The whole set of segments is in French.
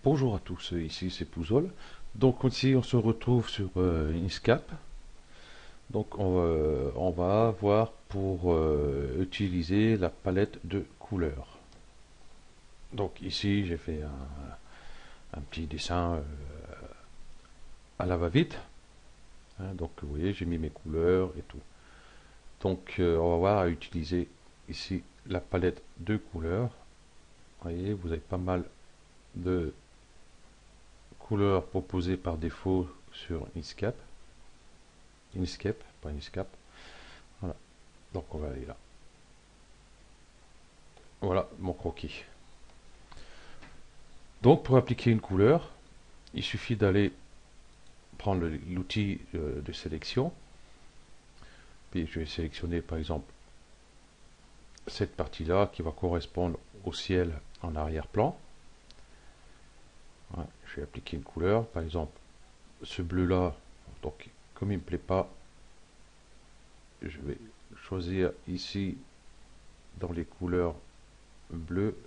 Bonjour à tous, ici c'est Pouzol. Donc ici on se retrouve sur Inkscape. Donc on va voir pour utiliser la palette de couleurs. Donc ici j'ai fait un petit dessin à la va-vite. Donc vous voyez j'ai mis mes couleurs et tout. Donc on va voir à utiliser ici la palette de couleurs. Vous voyez vous avez pas mal de couleurs proposées par défaut sur Inkscape. Inkscape, pas Inkscape. Voilà. Donc on va aller là. Voilà mon croquis. Donc pour appliquer une couleur, il suffit d'aller prendre l'outil de sélection. Puis je vais sélectionner par exemple cette partie-là qui va correspondre au ciel en arrière-plan. Voilà. Je vais appliquer une couleur, par exemple ce bleu-là. Donc comme il ne me plaît pas, je vais choisir ici dans les couleurs bleues.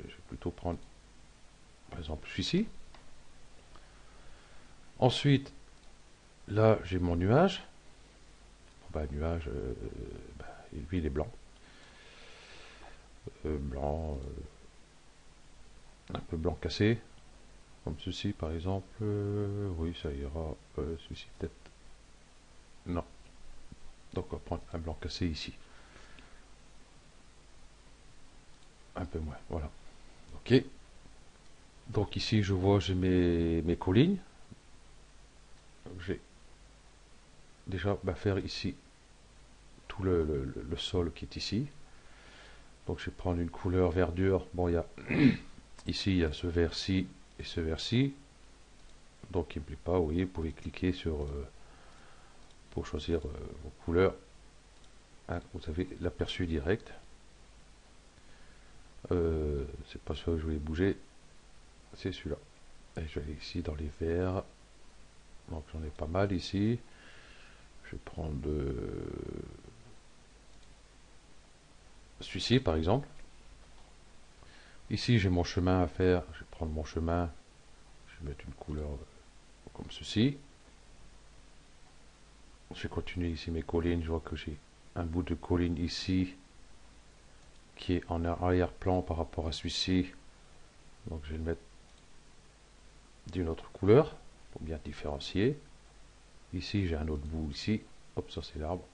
Je vais plutôt prendre par exemple celui-ci. Ensuite, là j'ai mon nuage. Bon, nuage, lui il est blanc. Blanc, un peu blanc cassé. Comme ceci par exemple. Oui, ça ira. Ceci peut-être. Non. Donc on va prendre un blanc cassé ici. Un peu moins, voilà. Ok. Donc ici je vois j'ai mes collines. J'ai déjà faire ici tout le sol qui est ici. Donc je vais prendre une couleur verdure. Bon, il y a ici il y a ce vert-ci et ce vert-ci. Donc il ne me plaît pas, vous voyez, vous pouvez cliquer sur pour choisir vos couleurs. Hein, vous avez l'aperçu direct. C'est pas ça que je voulais bouger, c'est celui-là. Et je vais aller ici dans les verts. Donc j'en ai pas mal ici. Je vais prendre celui-ci par exemple. Ici j'ai mon chemin à faire. Je vais prendre mon chemin. Je vais mettre une couleur comme ceci. Je vais continuer ici mes collines. Je vois que j'ai un bout de colline ici qui est en arrière-plan par rapport à celui-ci. Donc je vais le mettre d'une autre couleur pour bien différencier. Ici j'ai un autre bout ici. Hop, ça c'est l'arbre.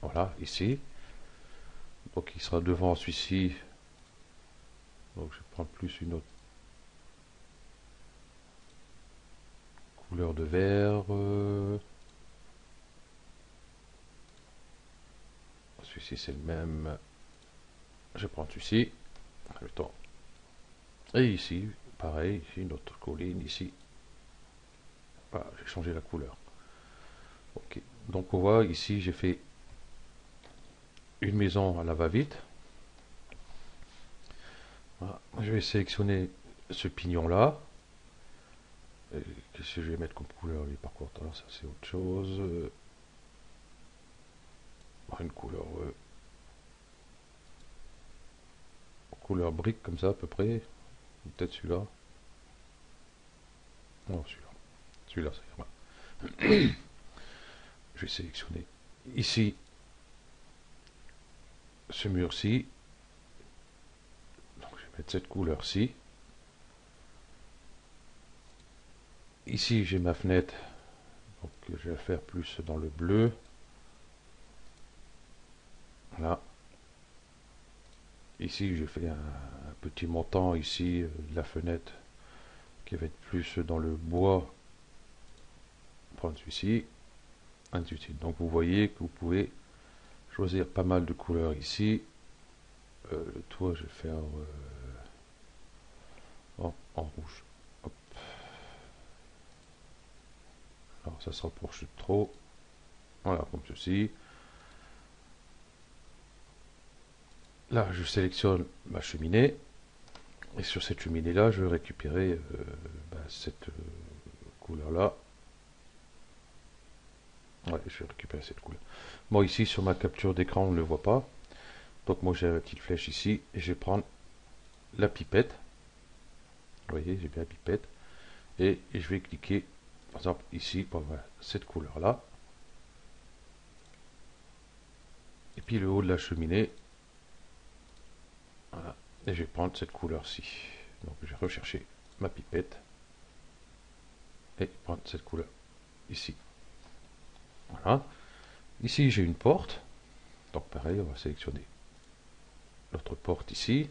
Voilà, ici. Donc il sera devant celui-ci. Donc je vais prendre plus une autre couleur de vert. Celui-ci c'est le même. Je prends celui-ci. Le temps. Et ici, pareil, ici une autre colline ici. Voilà, j'ai changé la couleur. Ok. Donc on voit ici j'ai fait une maison à la va-vite. Voilà. Je vais sélectionner ce pignon là. Qu'est-ce que je vais mettre comme couleur lui par contre? Alors ça c'est autre chose. Une couleur couleur brique comme ça à peu près. Peut-être celui-là. Non, celui-là. Celui-là, ça ira. Je vais sélectionner ici ce mur-ci. Donc je vais mettre cette couleur-ci. Ici j'ai ma fenêtre. Donc je vais faire plus dans le bleu. Voilà. Ici j'ai fait un petit montant ici de la fenêtre qui va être plus dans le bois. Prendre celui-ci. Ainsi de suite. Donc vous voyez que vous pouvez choisir pas mal de couleurs ici. Le toit je vais faire en rouge. Hop. Alors ça se rapproche trop. Voilà, comme ceci. Là, je sélectionne ma cheminée. Et sur cette cheminée-là, je vais récupérer cette couleur-là. Ouais, je vais récupérer cette couleur. Bon, ici, sur ma capture d'écran, on ne le voit pas. Donc moi j'ai la petite flèche ici et je vais prendre la pipette. Vous voyez, j'ai bien la pipette. Et je vais cliquer, par exemple ici, pour avoir cette couleur-là. Et puis le haut de la cheminée. Voilà. Et je vais prendre cette couleur-ci. Donc je vais rechercher ma pipette. Et prendre cette couleur ici. Voilà. Ici j'ai une porte. Donc pareil, on va sélectionner notre porte ici.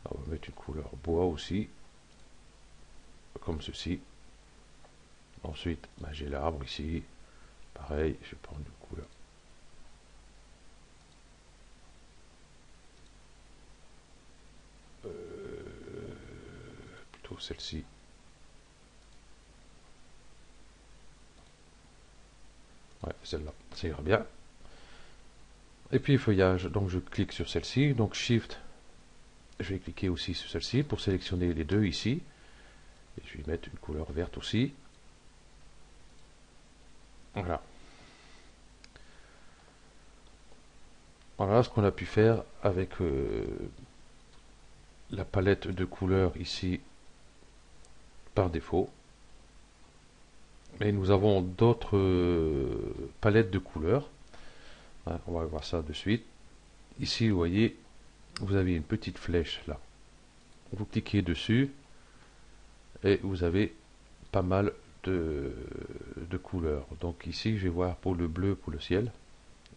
On va mettre une couleur bois aussi. Comme ceci. Ensuite, ben, j'ai l'arbre ici. Pareil, je vais prendre une couleur. Plutôt celle-ci. Ouais, celle-là, ça ira bien. Et puis feuillage, donc je clique sur celle-ci. Donc Shift, je vais cliquer aussi sur celle-ci pour sélectionner les deux ici. Et je vais mettre une couleur verte aussi. Voilà. Voilà ce qu'on a pu faire avec la palette de couleurs ici par défaut. Mais nous avons d'autres palettes de couleurs. Hein, on va voir ça de suite. Ici, vous voyez, vous avez une petite flèche là. Vous cliquez dessus et vous avez pas mal de couleurs. Donc ici, je vais voir pour le bleu, pour le ciel,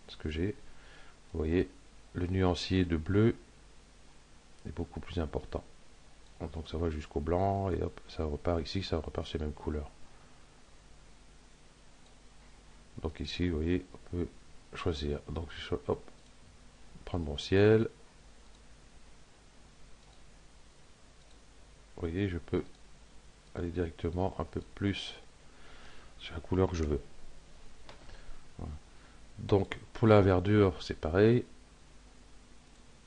ce que j'ai. Vous voyez, le nuancier de bleu est beaucoup plus important. Donc ça va jusqu'au blanc et hop, ça repart ici, ça repart sur les mêmes couleurs. Donc ici, vous voyez, on peut choisir. Donc hop, prendre mon ciel. Vous voyez, je peux aller directement un peu plus sur la couleur que je veux. Voilà. Donc pour la verdure, c'est pareil.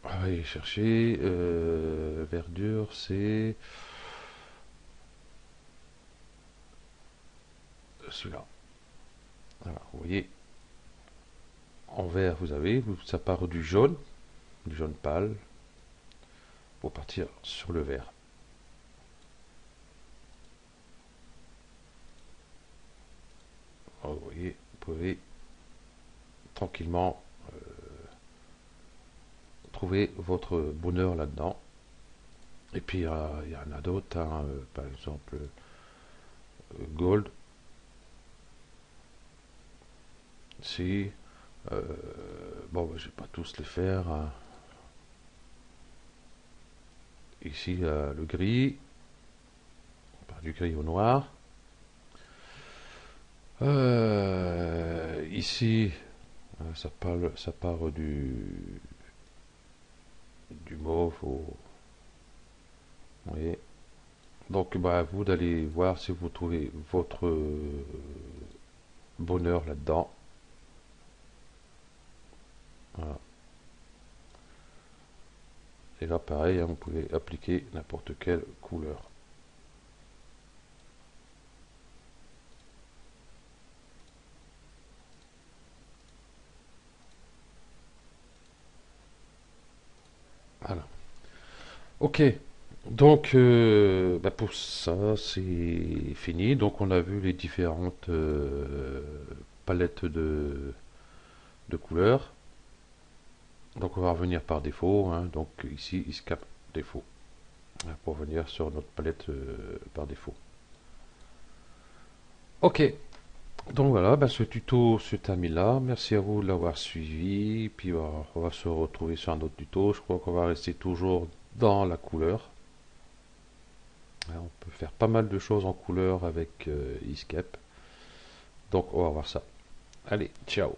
On va aller chercher verdure, c'est celui-là. Voilà, vous voyez, en vert, vous avez, ça part du jaune pâle, pour partir sur le vert. Alors, vous voyez, vous pouvez tranquillement trouver votre bonheur là-dedans. Et puis il y en a d'autres, hein, par exemple Gold. Si, bon, je vais pas tous les faire. Hein. Ici, le gris, on part du gris au noir. Ici, ça part du mauve au... Vous voyez. Donc, bah, à vous d'aller voir si vous trouvez votre bonheur là-dedans. Voilà. Et là, pareil, hein, vous pouvez appliquer n'importe quelle couleur. Voilà. Ok. Donc, bah, pour ça, c'est fini. Donc, on a vu les différentes palettes de couleurs. Donc, on va revenir par défaut. Hein. Donc, ici, escape défaut. Hein, pour venir sur notre palette par défaut. Ok. Donc voilà, bah, ce tuto se termine là. Merci à vous de l'avoir suivi. Puis on va se retrouver sur un autre tuto. Je crois qu'on va rester toujours dans la couleur. On peut faire pas mal de choses en couleur avec Escape. Donc on va voir ça. Allez, ciao.